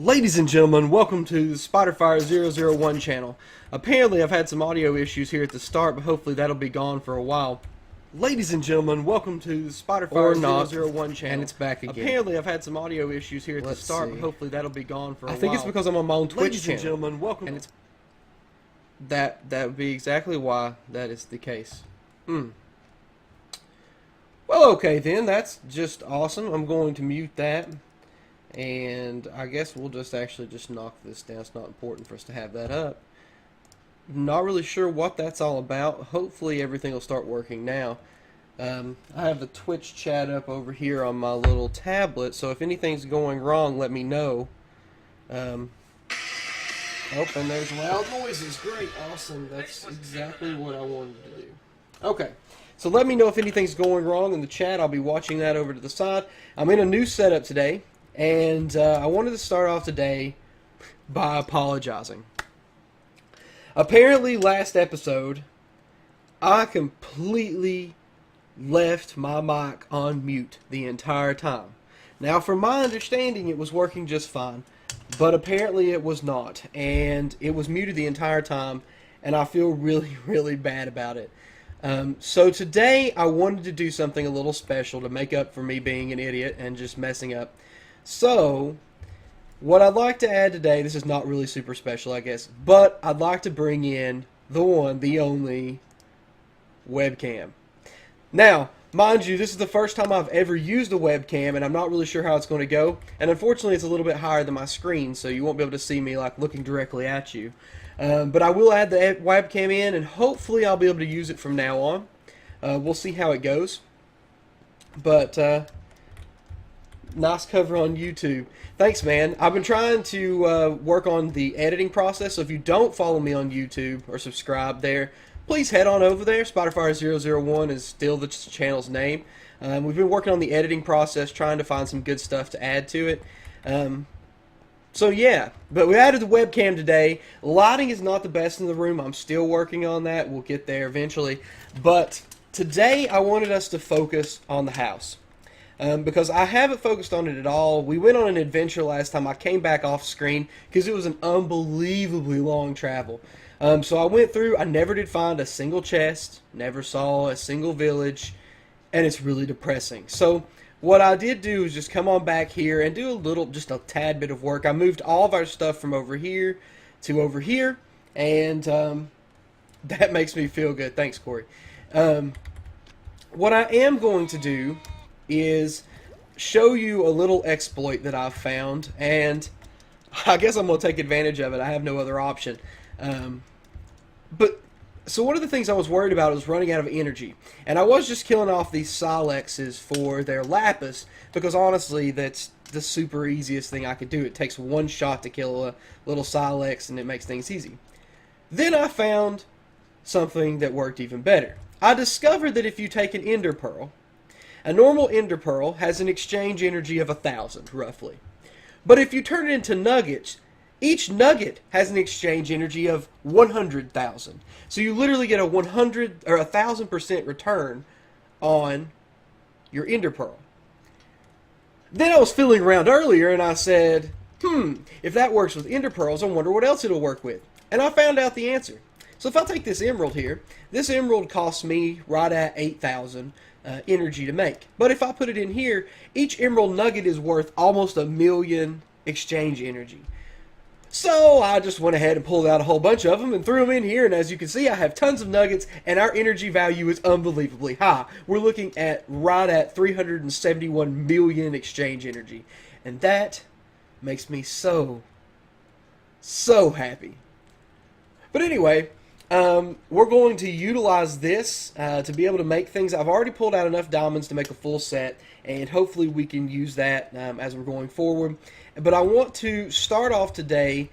Ladies and gentlemen, welcome to the Spiderfire001 channel. Apparently I've had some audio issues here at the start, but hopefully that'll be gone for a while. Ladies and gentlemen, welcome to the Spiderfire001 channel. And it's back again. Apparently I've had some audio issues here at the start, but hopefully that'll be gone for a while. I think it's because I'm on my own Twitch Ladies channel. and gentlemen, welcome. And it's That would be exactly why that is the case. Well, okay then, that's just awesome. I'm going to mute that. And I guess we'll just knock this down. It's not important for us to have that up. Not really sure what that's all about. Hopefully everything will start working now. I have the Twitch chat up over here on my little tablet, so if anything's going wrong, let me know. Oh, and there's loud noises. Great, awesome. That's exactly what I wanted to do. Okay, so let me know if anything's going wrong in the chat. I'll be watching that over to the side. I'm in a new setup today. And I wanted to start off today by apologizing. Apparently, last episode, I completely left my mic on mute the entire time. Now, from my understanding, it was working just fine, but apparently it was not. And it was muted the entire time, and I feel really, really bad about it. So today, I wanted to do something a little special to make up for me being an idiot and just messing up. So, what I'd like to add today, this is not really super special, I guess, but I'd like to bring in the one, the only webcam. Now, mind you, this is the first time I've ever used a webcam, and I'm not really sure how it's going to go, and unfortunately it's a little bit higher than my screen, so you won't be able to see me like looking directly at you. But I will add the webcam in, and hopefully I'll be able to use it from now on. We'll see how it goes. But, nice cover on YouTube. Thanks, man. I've been trying to work on the editing process, so if you don't follow me on YouTube or subscribe there, please head on over there. Spiderfire001 is still the channel's name. We've been working on the editing process, trying to find some good stuff to add to it. So yeah, but we added the webcam today. Lighting is not the best in the room. I'm still working on that. We'll get there eventually. But today I wanted us to focus on the house. Because I haven't focused on it at all. We went on an adventure last time. I came back off screen because it was an unbelievably long travel. So I went through. I never did find a single chest, never saw a single village, and it's really depressing. So what I did do is just come on back here and do just a tad bit of work. I moved all of our stuff from over here to over here, and that makes me feel good. Thanks, Corey. What I am going to do is show you a little exploit that I've found, and I guess I'm going to take advantage of it. I have no other option. So one of the things I was worried about was running out of energy, and I was just killing off these Silexes for their Lapis, because honestly that's the super easiest thing I could do. It takes one shot to kill a little Silex, and it makes things easy. Then I found something that worked even better. I discovered that if you take an Ender Pearl, a normal Ender Pearl has an exchange energy of 1,000, roughly. But if you turn it into nuggets, each nugget has an exchange energy of 100,000. So you literally get a 100 or 1,000% return on your Ender Pearl. Then I was feeling around earlier and I said, if that works with Ender Pearls, I wonder what else it'll work with. And I found out the answer. So if I take this emerald here, this emerald costs me right at 8,000 energy to make. But if I put it in here, each emerald nugget is worth almost 1,000,000 exchange energy. So I just went ahead and pulled out a whole bunch of them and threw them in here, and as you can see I have tons of nuggets and our energy value is unbelievably high. We're looking at right at 371 million exchange energy, and that makes me so happy. But anyway, we're going to utilize this to be able to make things. I've already pulled out enough diamonds to make a full set, and hopefully we can use that as we're going forward. But I want to start off today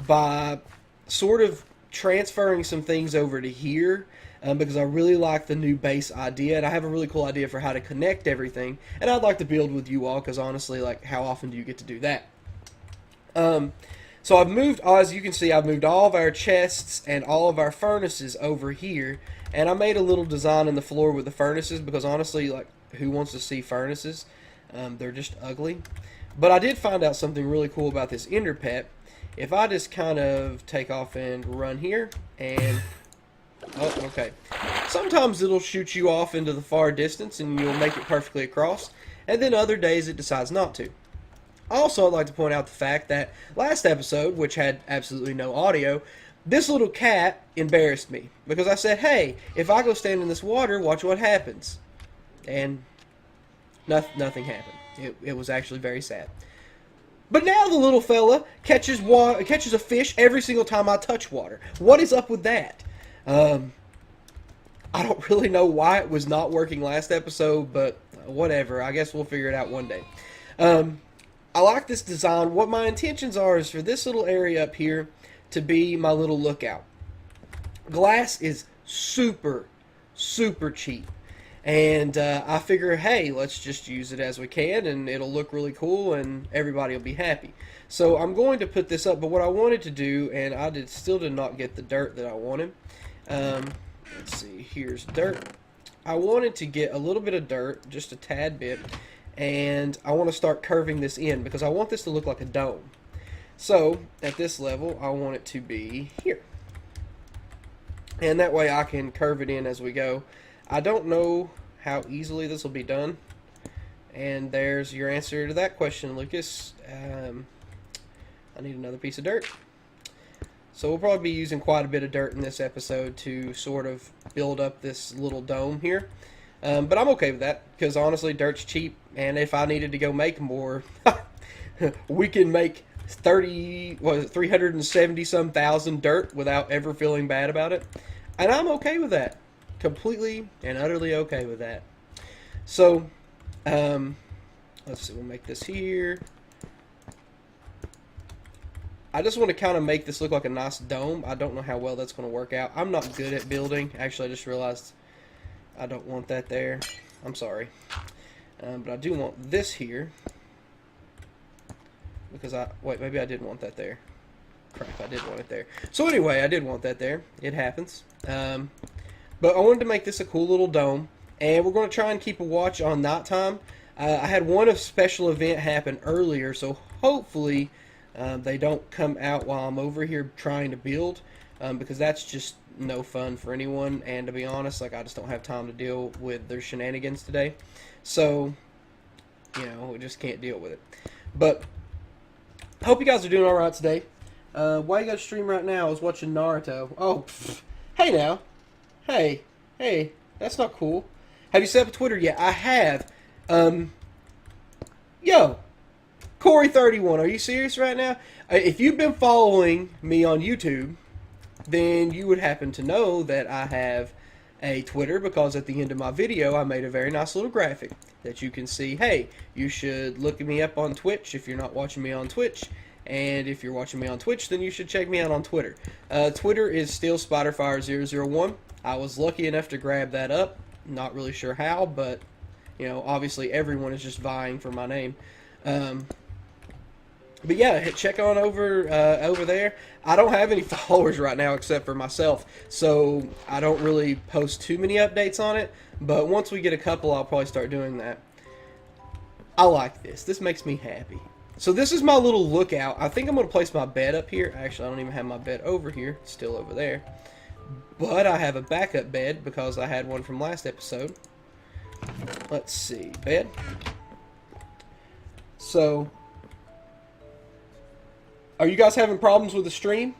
by sort of transferring some things over to here because I really like the new base idea, and I have a really cool idea for how to connect everything, and I'd like to build with you all because honestly, like, how often do you get to do that? So I've moved, as you can see, I've moved all of our chests and all of our furnaces over here, and I made a little design in the floor with the furnaces because honestly, like, who wants to see furnaces? They're just ugly. But I did find out something really cool about this ender pet. If I just kind of take off and run here, and oh, okay. Sometimes it'll shoot you off into the far distance and you'll make it perfectly across, and then other days it decides not to. Also, I'd like to point out the fact that last episode, which had absolutely no audio, this little cat embarrassed me because I said, hey, if I go stand in this water, watch what happens. And nothing happened. It was actually very sad. But now the little fella catches a fish every single time I touch water. What is up with that? I don't really know why it was not working last episode, but whatever. I guess we'll figure it out one day. I like this design. What my intentions are is for this little area up here to be my little lookout. Glass is super, super cheap. And I figure, hey, let's just use it as we can, and it'll look really cool, and everybody will be happy. So I'm going to put this up, but what I wanted to do, and I still did not get the dirt that I wanted. Let's see, here's dirt. I wanted to get a little bit of dirt, just a tad bit, and I want to start curving this in because I want this to look like a dome. So at this level, I want it to be here. And that way I can curve it in as we go. I don't know how easily this will be done. And there's your answer to that question, Lucas. I need another piece of dirt. So we'll probably be using quite a bit of dirt in this episode to sort of build up this little dome here. But I'm okay with that because honestly, dirt's cheap. And if I needed to go make more, we can make 370 some thousand dirt without ever feeling bad about it. And I'm okay with that. Completely and utterly okay with that. So, let's see, we'll make this here. I just want to kind of make this look like a nice dome. I don't know how well that's going to work out. I'm not good at building. Actually, I just realized I don't want that there. I'm sorry. But I do want this here. Because wait, maybe I didn't want that there. Crap, I did want it there. So anyway, I did want that there. It happens. But I wanted to make this a cool little dome, and we're going to try and keep a watch on nighttime. I had one special event happen earlier, so hopefully they don't come out while I'm over here trying to build, because that's just no fun for anyone, and to be honest, like, I just don't have time to deal with their shenanigans today. So, you know, we just can't deal with it. But hope you guys are doing alright today. Why you got to stream right now? I was watching Naruto. Oh, pfft. Hey now. Hey, that's not cool. Have you set up Twitter yet? I have. Yo, Corey31, are you serious right now? If you've been following me on YouTube, then you would happen to know that I have a Twitter, because at the end of my video I made a very nice little graphic that you can see, hey, you should look me up on Twitch if you're not watching me on Twitch. And if you're watching me on Twitch, then you should check me out on Twitter. Twitter is still SpiderFire001. I was lucky enough to grab that up. Not really sure how, but, you know, obviously everyone is just vying for my name. But yeah, check on over there. I don't have any followers right now except for myself, so I don't really post too many updates on it. But once we get a couple, I'll probably start doing that. I like this. This makes me happy. So this is my little lookout. I think I'm going to place my bed up here. Actually, I don't even have my bed over here. It's still over there. But I have a backup bed because I had one from last episode. Let's see. Bed. So, are you guys having problems with the stream?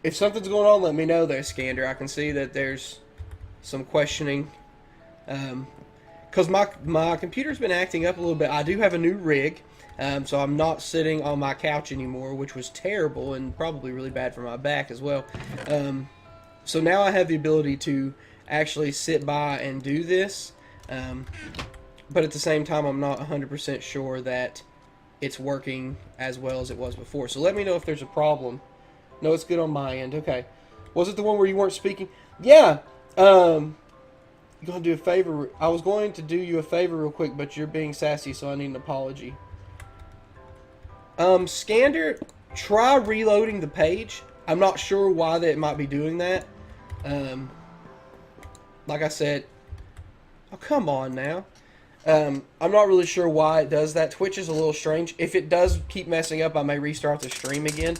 If something's going on, let me know there, Scander. I can see that there's some questioning. Because my computer's been acting up a little bit. I do have a new rig, so I'm not sitting on my couch anymore, which was terrible and probably really bad for my back as well. So now I have the ability to actually sit by and do this, but at the same time I'm not 100% sure that it's working as well as it was before. So let me know if there's a problem. No, it's good on my end. Okay. Was it the one where you weren't speaking? Yeah. You're going to do a favor. I was going to do you a favor real quick, but you're being sassy, so I need an apology. Scander, try reloading the page. I'm not sure why that might be doing that. Like I said, oh, come on now. I'm not really sure why it does that. Twitch is a little strange. If it does keep messing up, I may restart the stream again.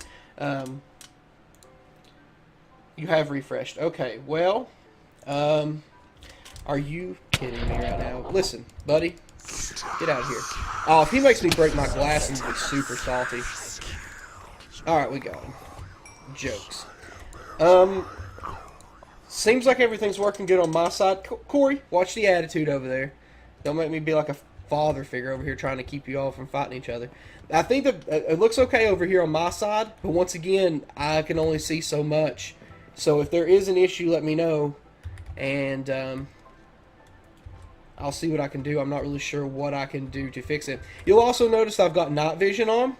You have refreshed. Okay, well, are you kidding me right now? Listen, buddy, get out of here. Oh, if he makes me break my glasses, it's super salty. Alright, we got him. Jokes. Seems like everything's working good on my side. Corey, watch the attitude over there. Don't make me be like a father figure over here trying to keep you all from fighting each other. I think that it looks okay over here on my side, but once again, I can only see so much. So if there is an issue, let me know, and I'll see what I can do. I'm not really sure what I can do to fix it. You'll also notice I've got night vision on.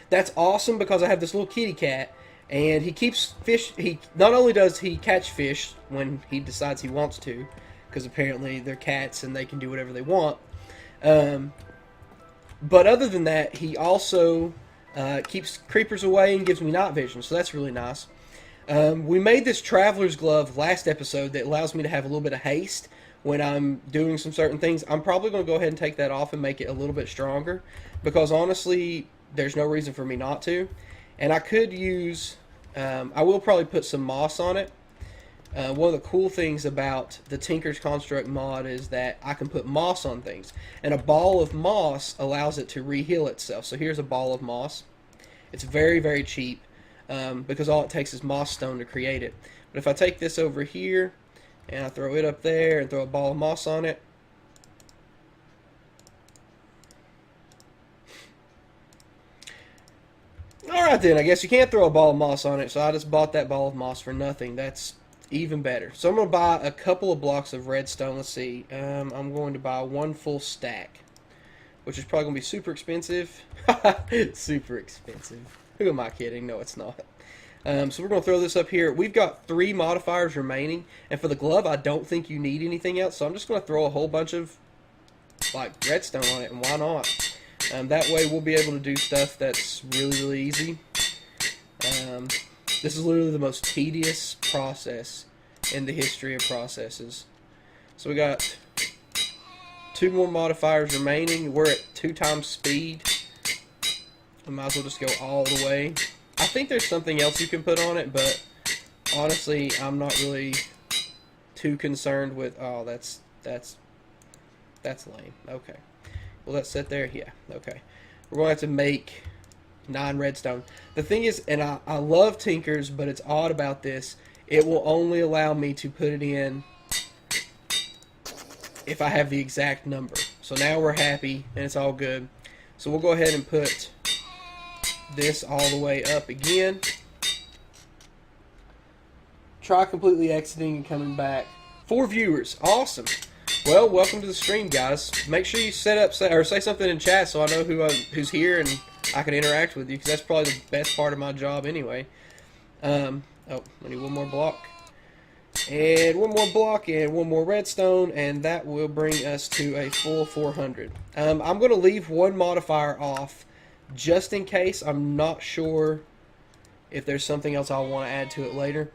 That's awesome because I have this little kitty cat, and he keeps fish. He not only does he catch fish when he decides he wants to, because apparently they're cats and they can do whatever they want. But other than that, he also keeps creepers away and gives me night vision, so that's really nice. We made this traveler's glove last episode that allows me to have a little bit of haste when I'm doing some certain things. I'm probably going to go ahead and take that off and make it a little bit stronger, because honestly, there's no reason for me not to. And I could use, I will probably put some moss on it. One of the cool things about the Tinker's Construct mod is that I can put moss on things. And a ball of moss allows it to re-heal itself. So here's a ball of moss. It's very, very cheap because all it takes is moss stone to create it. But if I take this over here and I throw it up there and throw a ball of moss on it, alright then, I guess you can't throw a ball of moss on it, so I just bought that ball of moss for nothing. That's even better. So I'm going to buy a couple of blocks of redstone. Let's see. I'm going to buy one full stack, which is probably going to be super expensive. Super expensive. Who am I kidding? No, it's not. So we're going to throw this up here. We've got 3 modifiers remaining, and for the glove, I don't think you need anything else, so I'm just going to throw a whole bunch of like redstone on it, and why not? That way we'll be able to do stuff that's really, really easy. This is literally the most tedious process in the history of processes. So we got 2 more modifiers remaining. We're at 2 times speed. We might as well just go all the way. I think there's something else you can put on it, but honestly, I'm not really too concerned with. Oh, that's lame. Okay. Will that sit there? Yeah. Okay. We're going to have to make 9 redstone. The thing is, and I love Tinkers, but it's odd about this. It will only allow me to put it in if I have the exact number. So now we're happy, and it's all good. So we'll go ahead and put this all the way up again. Try completely exiting and coming back. 4 viewers. Awesome. Well, welcome to the stream, guys. Make sure you set up or say something in chat so I know who's here and I can interact with you, because that's probably the best part of my job anyway. Oh, I need one more block. And one more block and one more redstone, and that will bring us to a full 400. I'm going to leave one modifier off just in case. I'm not sure if there's something else I'll want to add to it later.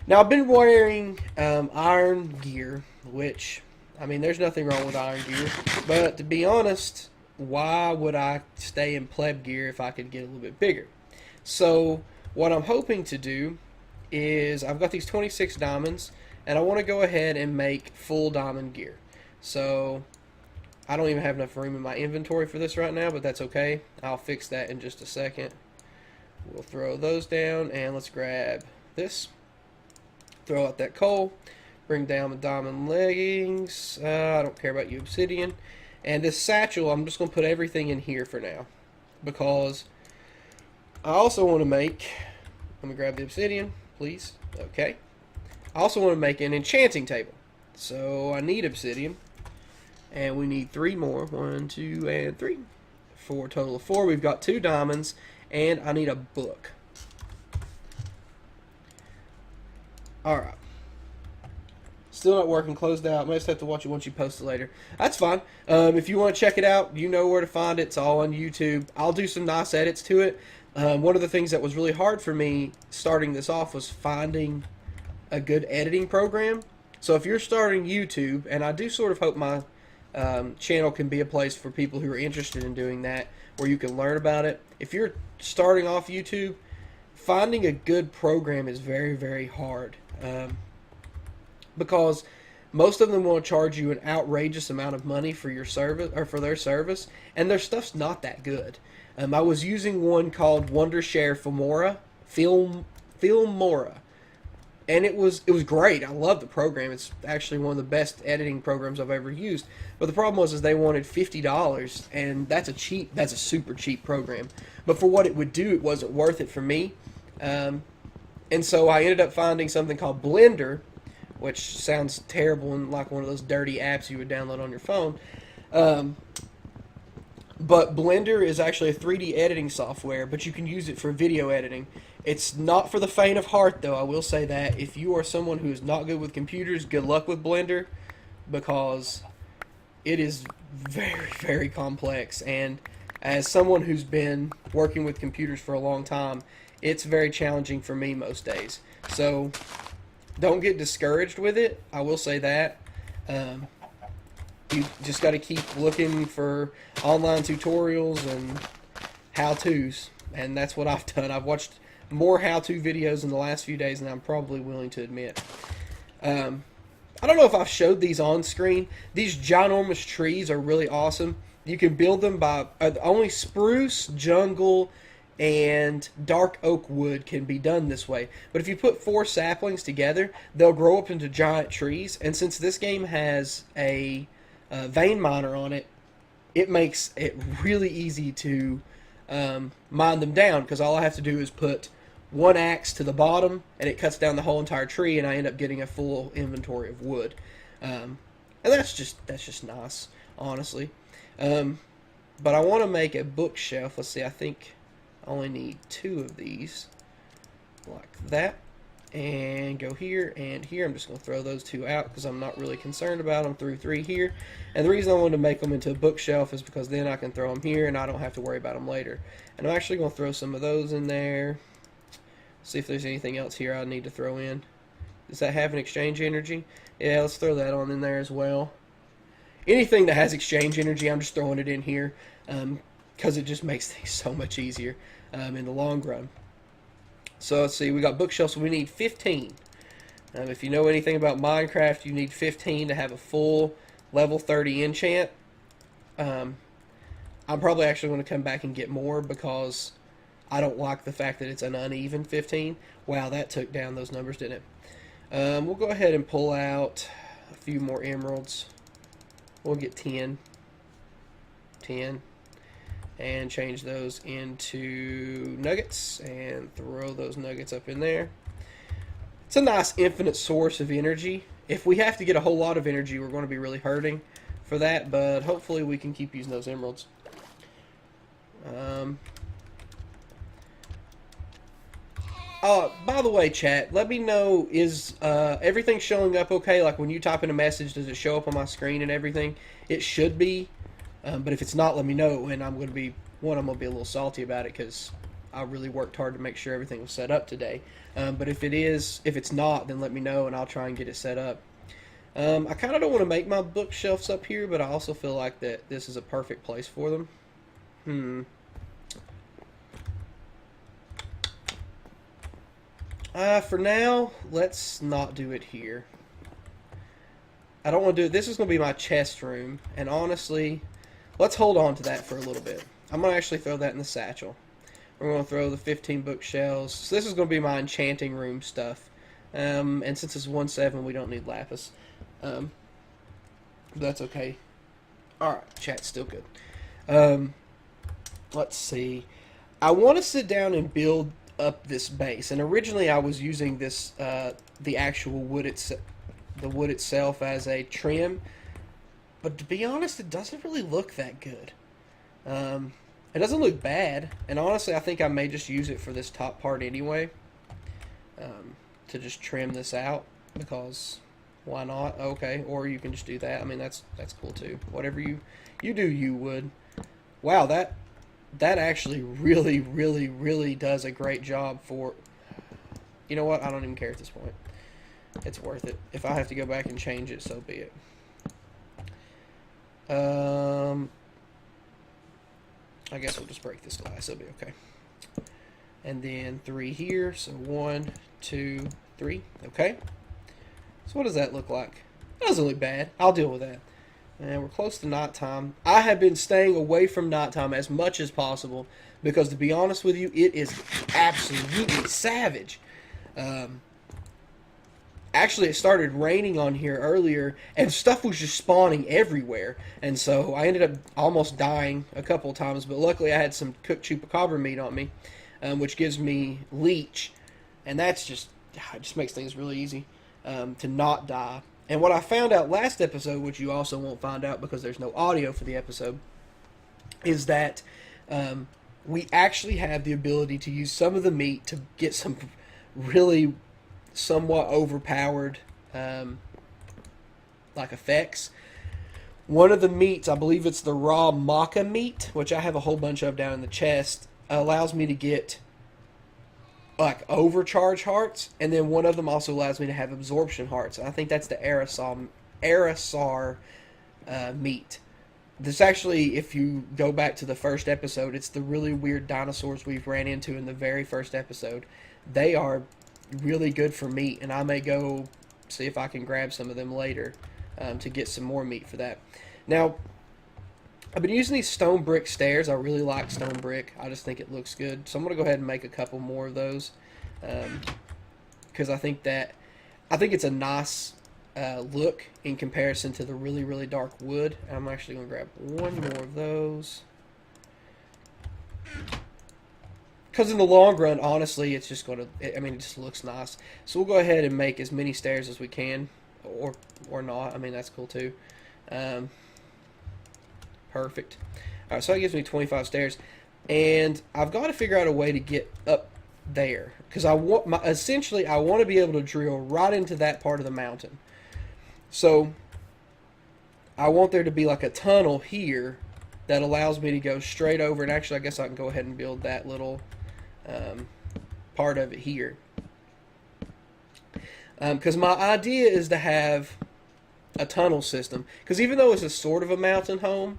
Now, I've been wearing iron gear, which, I mean, there's nothing wrong with iron gear, but to be honest, why would I stay in pleb gear if I could get a little bit bigger? So what I'm hoping to do is I've got these 26 diamonds, and I want to go ahead and make full diamond gear. So I don't even have enough room in my inventory for this right now, but that's okay. I'll fix that in just a second. We'll throw those down, and let's grab this. Throw out that coal. Bring down the diamond leggings. I don't care about you, obsidian. And this satchel, I'm just going to put everything in here for now, because I also want to make, let me grab the obsidian, please. Okay. I also want to make an enchanting table. So I need obsidian. And we need 3 more. 1, 2, and 3. For a total of 4. We've got 2 diamonds. And I need a book. Alright. Still not working, closed out. Might just have to watch it once you post it later. That's fine. If you want to check it out, you know where to find it. It's all on YouTube. I'll do some nice edits to it. One of the things that was really hard for me starting this off was finding a good editing program. So if you're starting YouTube, and I do sort of hope my channel can be a place for people who are interested in doing that, where you can learn about it. If you're starting off YouTube, finding a good program is very, very hard, because most of them will charge you an outrageous amount of money for your service or for their service, and their stuff's not that good. I was using one called Wondershare Filmora, and it was great. I love the program. It's actually one of the best editing programs I've ever used. But the problem was is they wanted $50, and that's a super cheap program. But for what it would do, it wasn't worth it for me. And so I ended up finding something called Blender, which sounds terrible and like one of those dirty apps you would download on your phone. But Blender is actually a 3D editing software, but you can use it for video editing. It's not for the faint of heart, though. I will say that if you are someone who is not good with computers, good luck with Blender, because it is very, very complex. And as someone who's been working with computers for a long time, it's very challenging for me most days. So don't get discouraged with it. I will say that. You just got to keep looking for online tutorials and how-tos, and that's what I've done. I've watched more how-to videos in the last few days than I'm probably willing to admit. I don't know if I've showed these on screen. These ginormous trees are really awesome. You can build them by only spruce, jungle, and dark oak wood can be done this way. But if you put 4 saplings together, they'll grow up into giant trees. And since this game has a vein miner on it, it makes it really easy to mine them down, because all I have to do is put 1 axe to the bottom and it cuts down the whole entire tree, and I end up getting a full inventory of wood. And that's just nice, honestly. But I want to make a bookshelf. Let's see, I think I only need 2 of these, like that. And go here and here. I'm just going to throw those 2 out because I'm not really concerned about them. Through 3 here. And the reason I wanted to make them into a bookshelf is because then I can throw them here and I don't have to worry about them later. And I'm actually going to throw some of those in there. See if there's anything else here I need to throw in. Does that have an exchange energy? Yeah, let's throw that on in there as well. Anything that has exchange energy, I'm just throwing it in here because it just makes things so much easier in the long run. So let's see, we got bookshelves, so we need 15. If you know anything about Minecraft, you need 15 to have a full level 30 enchant. I'm probably actually going to come back and get more because I don't like the fact that it's an uneven 15. Wow, that took down those numbers, didn't it? We'll go ahead and pull out a few more emeralds. We'll get 10. And change those into nuggets and throw those nuggets up in there. It's a nice infinite source of energy. If we have to get a whole lot of energy, we're going to be really hurting for that, but hopefully we can keep using those emeralds. By the way, chat, let me know, is everything showing up okay? Like when you type in a message, does it show up on my screen and everything? It should be. But if it's not, let me know, and I'm going to be a little salty about it because I really worked hard to make sure everything was set up today. But if it's not, then let me know, and I'll try and get it set up. I kind of don't want to make my bookshelves up here, but I also feel like that this is a perfect place for them. For now, let's not do it here. I don't want to do it. This is going to be my chest room, and honestly, let's hold on to that for a little bit. I'm going to actually throw that in the satchel. We're going to throw the 15 bookshelves. So this is going to be my enchanting room stuff. And since it's 1/7, we don't need lapis. That's okay. Alright, chat's still good. Let's see. I want to sit down and build up this base. And originally I was using this, the actual wood itself as a trim. But to be honest, it doesn't really look that good. It doesn't look bad, and honestly, I think I may just use it for this top part anyway, to just trim this out, because why not? Okay, or you can just do that. I mean, that's cool too. Whatever you do, you would. Wow, that actually really does a great job for. You know what? I don't even care at this point. It's worth it. If I have to go back and change it, so be it. Um, I guess we'll just break this glass. It'll be okay. And then 3 here. So 1, 2, 3. Okay. So what does that look like? That doesn't look bad. I'll deal with that. And we're close to nighttime. I have been staying away from nighttime as much as possible because, to be honest with you, it is absolutely savage. Actually, it started raining on here earlier, and stuff was just spawning everywhere. And so I ended up almost dying a couple of times, but luckily I had some cooked chupacabra meat on me, which gives me leech, and that's just it just makes things really easy to not die. And what I found out last episode, which you also won't find out because there's no audio for the episode, is that we actually have the ability to use some of the meat to get some really somewhat overpowered like effects. One of the meats, I believe it's the raw maca meat, which I have a whole bunch of down in the chest, allows me to get like overcharge hearts, and then one of them also allows me to have absorption hearts. I think that's the Aerosar meat. This actually, if you go back to the first episode, it's the really weird dinosaurs we've ran into in the very first episode. They are really good for meat, and I may go see if I can grab some of them later to get some more meat for that. Now, I've been using these stone brick stairs. I really like stone brick. I just think it looks good. So I'm going to go ahead and make a couple more of those because I think it's a nice look in comparison to the really, really dark wood. And I'm actually going to grab one more of those. Because in the long run, honestly, it's just going to, it just looks nice. So we'll go ahead and make as many stairs as we can, or not. I mean, that's cool too. Perfect. Alright, so that gives me 25 stairs. And I've got to figure out a way to get up there. Because essentially, I want to be able to drill right into that part of the mountain. So, I want there to be like a tunnel here that allows me to go straight over. And actually, I guess I can go ahead and build that little part of it here. Because my idea is to have a tunnel system. Because even though it's a sort of a mountain home,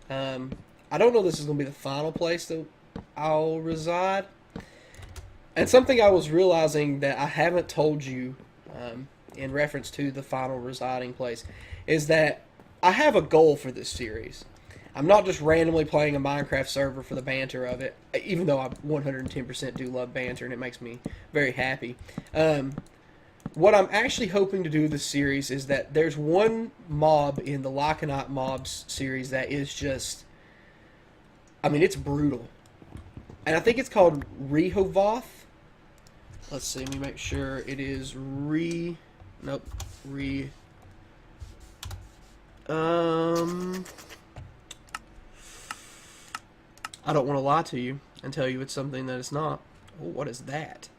I don't know this is going to be the final place that I'll reside. And something I was realizing that I haven't told you in reference to the final residing place is that I have a goal for this series. I'm not just randomly playing a Minecraft server for the banter of it, even though I 110% do love banter and it makes me very happy. What I'm actually hoping to do with this series is that there's one mob in the Lycanite mobs series that is just, it's brutal. And I think it's called Rehoboth. Let's see, let me make sure it is I don't want to lie to you and tell you it's something that it's not. Oh, what is that?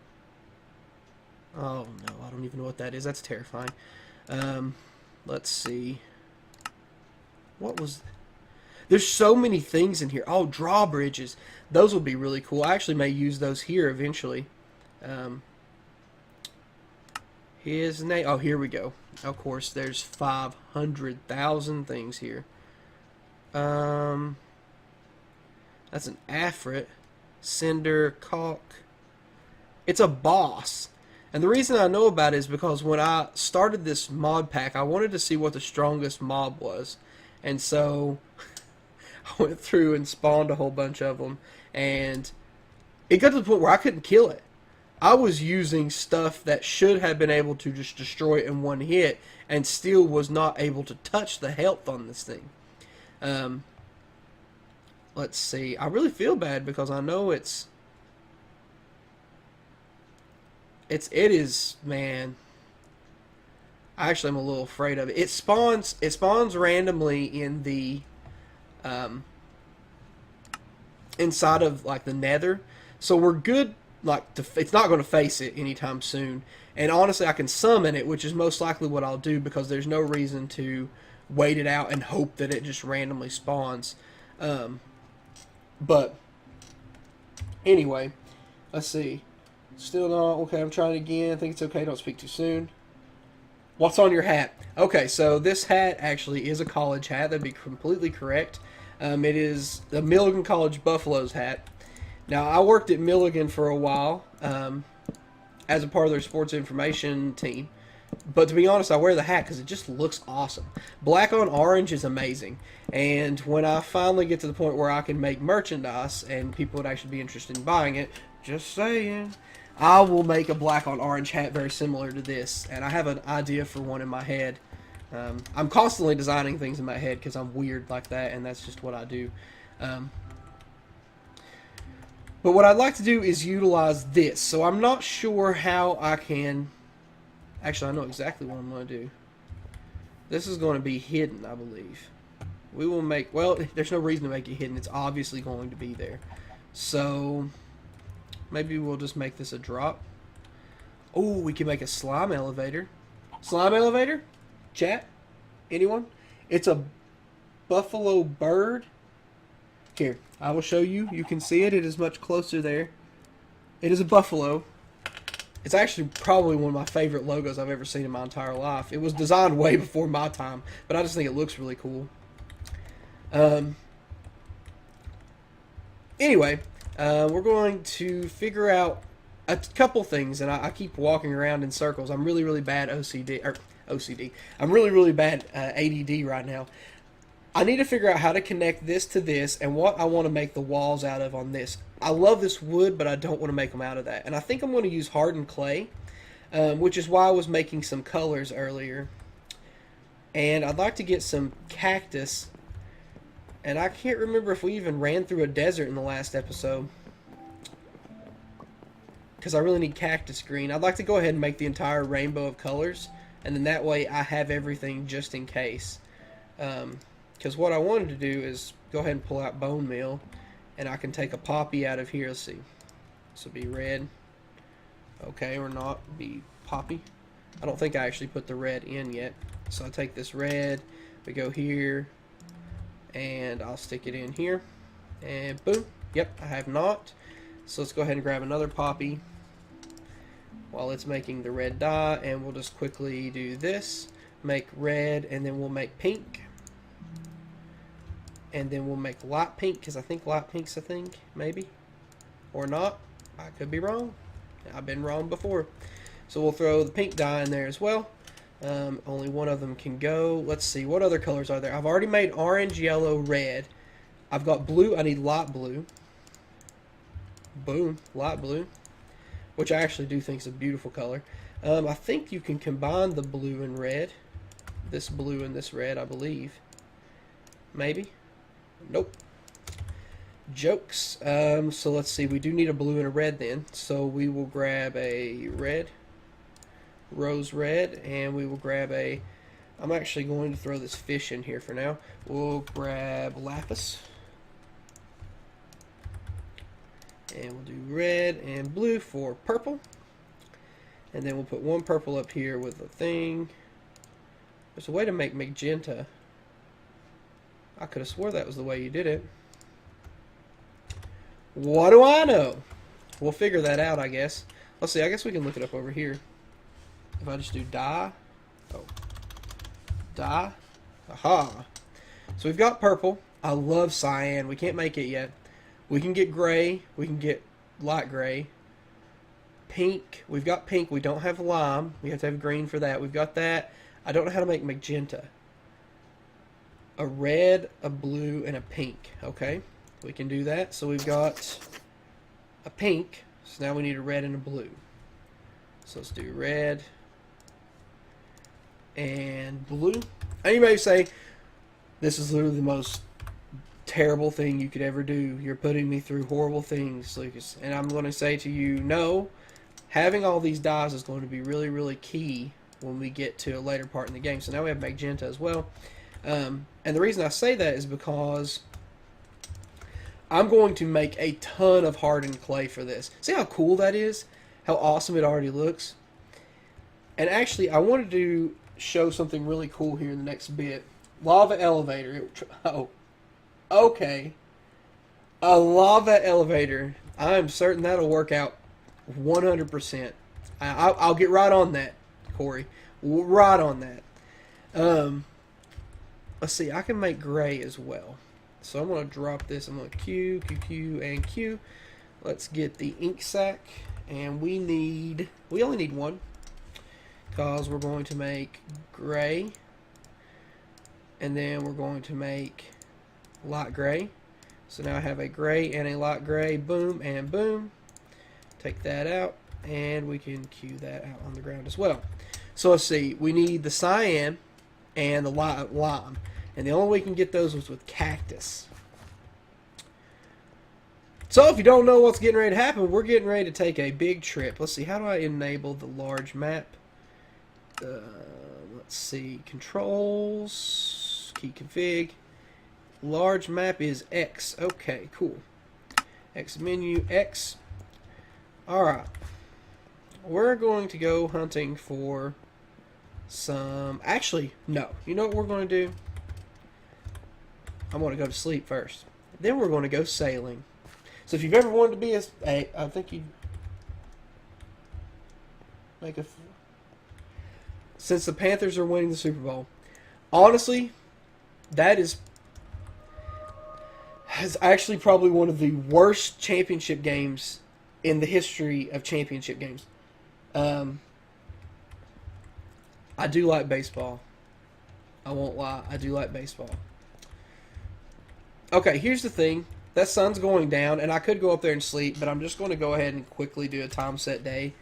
Oh no, I don't even know what that is. That's terrifying. Let's see. What was... There's so many things in here. Oh, drawbridges. Those would be really cool. I actually may use those here eventually. His name... Oh, here we go. Of course, there's 500,000 things here. That's an Afrit. Cinder, Caulk. It's a boss. And the reason I know about it is because when I started this mod pack, I wanted to see what the strongest mob was. And so I went through and spawned a whole bunch of them. And it got to the point where I couldn't kill it. I was using stuff that should have been able to just destroy it in one hit and still was not able to touch the health on this thing. Let's see. I really feel bad because I know it is, man. I actually am a little afraid of it. It spawns randomly in the inside of like the Nether. So we're good, like it's not going to face it anytime soon. And honestly, I can summon it, which is most likely what I'll do because there's no reason to wait it out and hope that it just randomly spawns. But anyway, let's see. Still not. Okay, I'm trying again. I think it's okay. Don't speak too soon. What's on your hat? Okay, so this hat actually is a college hat. That'd be completely correct. It is the Milligan College Buffaloes hat. Now, I worked at Milligan for a while as a part of their sports information team. But to be honest, I wear the hat because it just looks awesome. Black on orange is amazing. And when I finally get to the point where I can make merchandise and people would actually be interested in buying it, just saying, I will make a black on orange hat very similar to this. And I have an idea for one in my head. I'm constantly designing things in my head because I'm weird like that, and that's just what I do. But what I'd like to do is utilize this. So I'm not sure how I can... Actually, I know exactly what I'm going to do. This is going to be hidden, I believe. We will make... Well, there's no reason to make it hidden. It's obviously going to be there. So, maybe we'll just make this a drop. Oh, we can make a slime elevator. Slime elevator? Chat? Anyone? It's a buffalo bird. Here, I will show you. You can see it. It is much closer there. It is a buffalo. It's actually probably one of my favorite logos I've ever seen in my entire life. It was designed way before my time, but I just think it looks really cool. Anyway, we're going to figure out a couple things, and I keep walking around in circles. I'm really, really bad OCD. I'm really, really bad ADD right now. I need to figure out how to connect this to this and what I want to make the walls out of on this. I love this wood, but I don't want to make them out of that. And I think I'm going to use hardened clay, which is why I was making some colors earlier. And I'd like to get some cactus. And I can't remember if we even ran through a desert in the last episode, because I really need cactus green. I'd like to go ahead and make the entire rainbow of colors, and then that way I have everything just in case. Because what I wanted to do is go ahead and pull out bone meal, and I can take a poppy out of here. Let's see. This will be red. Okay, or not. Be poppy. I don't think I actually put the red in yet. So I take this red, we go here, and I'll stick it in here. And boom. Yep, I have not. So let's go ahead and grab another poppy while it's making the red dye, and we'll just quickly do this. Make red, and then we'll make pink. And then we'll make light pink, because I think light pink's a thing, maybe. Or not. I could be wrong. I've been wrong before. So we'll throw the pink dye in there as well. Only one of them can go. Let's see, what other colors are there? I've already made orange, yellow, red. I've got blue. I need light blue. Boom, light blue. Which I actually do think is a beautiful color. I think you can combine the blue and red. This blue and this red, I believe. Maybe. Nope. Jokes. So let's see. We do need a blue and a red then. So we will grab a red. Rose red. And we will grab a... I'm actually going to throw this fish in here for now. We'll grab lapis. And we'll do red and blue for purple. And then we'll put one purple up here with a thing. There's a way to make magenta. I could have swore that was the way you did it. What do I know? We'll figure that out, I guess. Let's see, I guess we can look it up over here. If I just do dye. Oh. Dye. Aha. So we've got purple. I love cyan. We can't make it yet. We can get gray. We can get light gray. Pink. We've got pink. We don't have lime. We have to have green for that. We've got that. I don't know how to make magenta. A red, a blue, and a pink. Okay, we can do that. So we've got a pink. So now we need a red and a blue. So let's do red and blue. And you may say, this is literally the most terrible thing you could ever do. You're putting me through horrible things, Lucas. And I'm going to say to you, no. Having all these dyes is going to be really, really key when we get to a later part in the game. So now we have magenta as well. And the reason I say that is because I'm going to make a ton of hardened clay for this. See how cool that is? How awesome it already looks? And actually, I wanted to show something really cool here in the next bit. Lava elevator. Oh, okay. A lava elevator. I'm certain that'll work out 100%. I'll get right on that, Corey. Right on that. Let's see. I can make gray as well. So I'm going to drop this. I'm going to Q, Q, Q, and Q. Let's get the ink sac. And we only need one. Because we're going to make gray. And then we're going to make light gray. So now I have a gray and a light gray. Boom and boom. Take that out. And we can cue that out on the ground as well. So let's see. We need the cyan and the lime. And the only way we can get those was with cactus. So if you don't know what's getting ready to happen, we're getting ready to take a big trip. Let's see. How do I enable the large map? Let's see. Controls. Key config. Large map is X. Okay, cool. X menu, X. Alright. We're going to go hunting for some... Actually, no. You know what we're going to do? I'm going to go to sleep first. Then we're going to go sailing. So if you've ever wanted to be I think you make a... Since the Panthers are winning the Super Bowl, honestly, that is actually probably one of the worst championship games in the history of championship games. I do like baseball. I won't lie. I do like baseball. Okay, here's the thing. That sun's going down, and I could go up there and sleep, but I'm just going to go ahead and quickly do a time set day.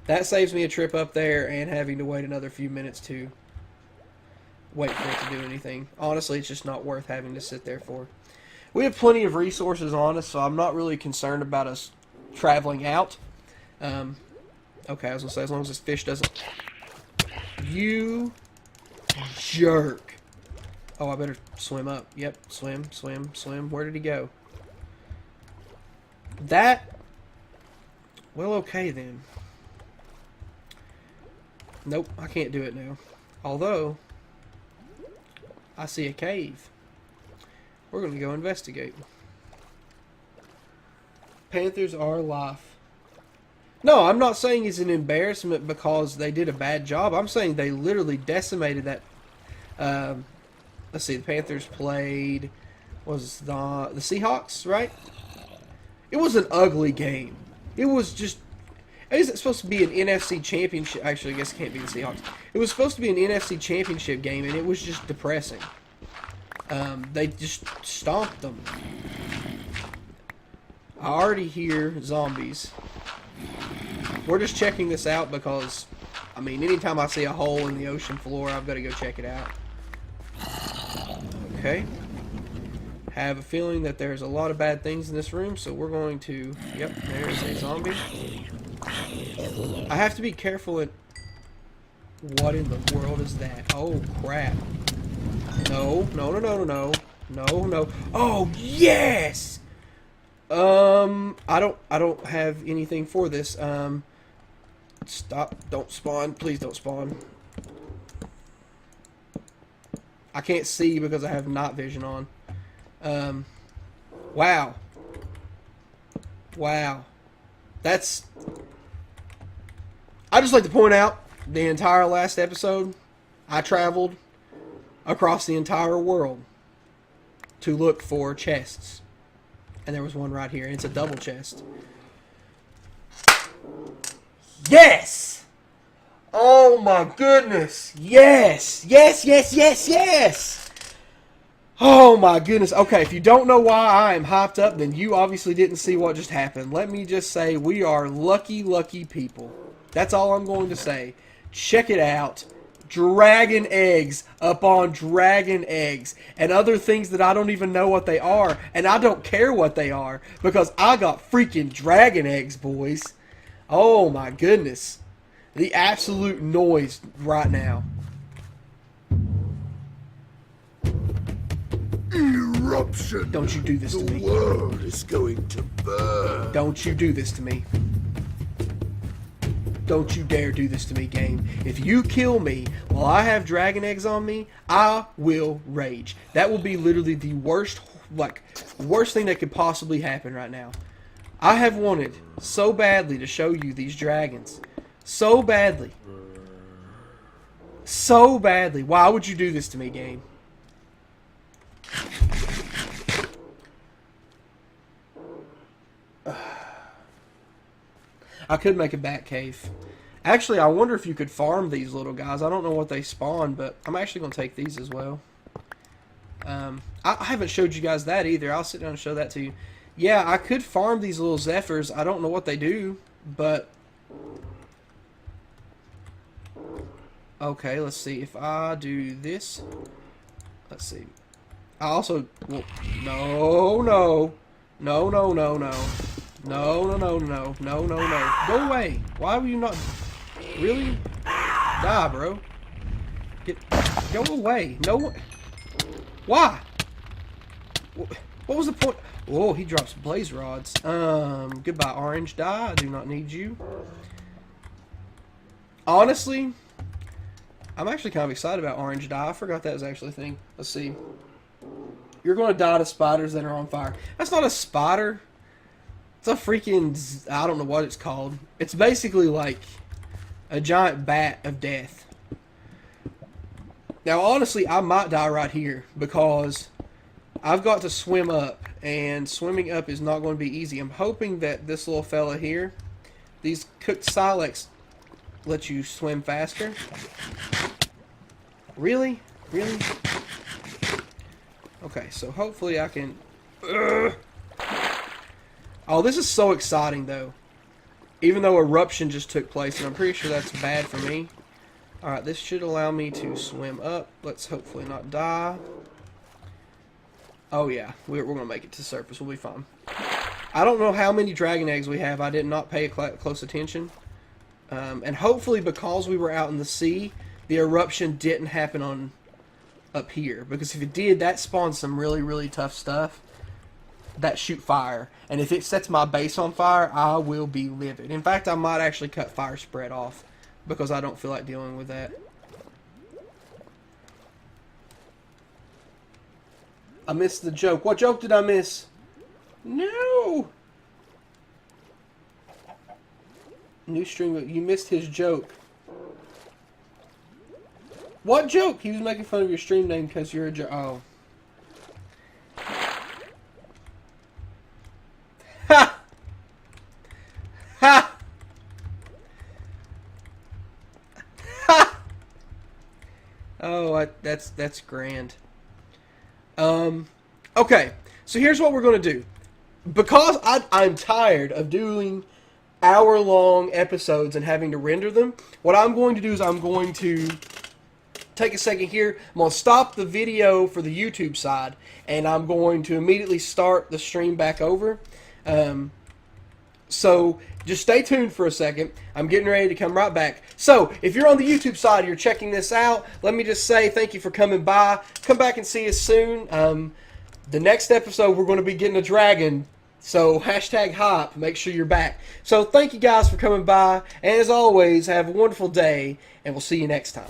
That saves me a trip up there and having to wait another few minutes to wait for it to do anything. Honestly, it's just not worth having to sit there for. We have plenty of resources on us, so I'm not really concerned about us traveling out. Okay, I was going to say, as long as this fish doesn't... You jerk. Oh, I better swim up. Yep, swim, swim, swim. Where did he go? That... Well, okay then. Nope, I can't do it now. Although, I see a cave. We're going to go investigate. Panthers are life. No, I'm not saying it's an embarrassment because they did a bad job. I'm saying they literally decimated that. Let's see, the Panthers played, was the Seahawks, right? It was an ugly game. It was just, is it supposed to be an NFC championship? Actually, I guess it can't be the Seahawks. It was supposed to be an NFC championship game, and it was just depressing. They just stomped them. I already hear zombies. We're just checking this out because, I mean, anytime I see a hole in the ocean floor, I've got to go check it out. Okay. Have a feeling that there's a lot of bad things in this room, so we're going to... Yep, there's a zombie. I have to be careful at... What in the world is that? Oh, crap. No, no, no, no, no, no. No, no. Oh, yes! I don't have anything for this. Stop. Don't spawn. Please don't spawn. I can't see because I have night vision on. Wow. Wow. That's... I'd just like to point out, the entire last episode, I traveled across the entire world to look for chests. And there was one right here, and it's a double chest. Yes! Oh my goodness! Yes! Yes, yes, yes, yes! Oh my goodness. Okay, if you don't know why I am hyped up, then you obviously didn't see what just happened. Let me just say, we are lucky, lucky people. That's all I'm going to say. Check it out. Dragon eggs upon dragon eggs and other things that I don't even know what they are, and I don't care what they are because I got freaking dragon eggs, boys. Oh my goodness. The absolute noise right now. Eruption. Don't you do this to me. The world is going to burn. Don't you do this to me. Don't you dare do this to me, game. If you kill me while I have dragon eggs on me, I will rage. That will be literally the worst, worst thing that could possibly happen right now. I have wanted so badly to show you these dragons. So badly. So badly. Why would you do this to me, game? I could make a bat cave. Actually, I wonder if you could farm these little guys. I don't know what they spawn, but I'm actually going to take these as well. I haven't showed you guys that either. I'll sit down and show that to you. Yeah, I could farm these little zephyrs. I don't know what they do, but... Okay, let's see. If I do this... Let's see. I also... Well, no, no. No, no, no, no. No, no, no, no. No, no, no. Go away. Why were you not... Really? Die, bro. Go away. No... Why? What was the point? Whoa, he drops blaze rods. Goodbye, orange. Die. I do not need you. Honestly, I'm actually kind of excited about orange die. I forgot that was actually a thing. Let's see. You're going to die to spiders that are on fire. That's not a spider. It's a freaking... I don't know what it's called. It's basically like a giant bat of death. Now, honestly, I might die right here because I've got to swim up, and swimming up is not going to be easy. I'm hoping that this little fella here, these cooked silex, let you swim faster. Really? Really? Okay, so hopefully I can... Oh, this is so exciting, though. Even though eruption just took place, and I'm pretty sure that's bad for me. Alright, this should allow me to swim up. Let's hopefully not die. Oh yeah, we're going to make it to the surface. We'll be fine. I don't know how many dragon eggs we have. I did not pay close attention. And hopefully because we were out in the sea, the eruption didn't happen on up here. Because if it did, that spawns some really, really tough stuff that shoot fire. And if it sets my base on fire, I will be livid. In fact, I might actually cut fire spread off, because I don't feel like dealing with that. I missed the joke. What joke did I miss? No! New stream. You missed his joke. What joke? He was making fun of your stream name because you're a joke. Oh. Ha! Ha! Oh, that's grand. Okay, so here's what we're going to do. Because I'm tired of doing hour-long episodes and having to render them, what I'm going to do is I'm going to take a second here. I'm going to stop the video for the YouTube side, and I'm going to immediately start the stream back over. So just stay tuned for a second. I'm getting ready to come right back. So if you're on the YouTube side, you're checking this out, let me just say thank you for coming by. Come back and see us soon. The next episode, we're going to be getting a dragon. So hashtag hype. Make sure you're back. So thank you guys for coming by. And as always, have a wonderful day. And we'll see you next time.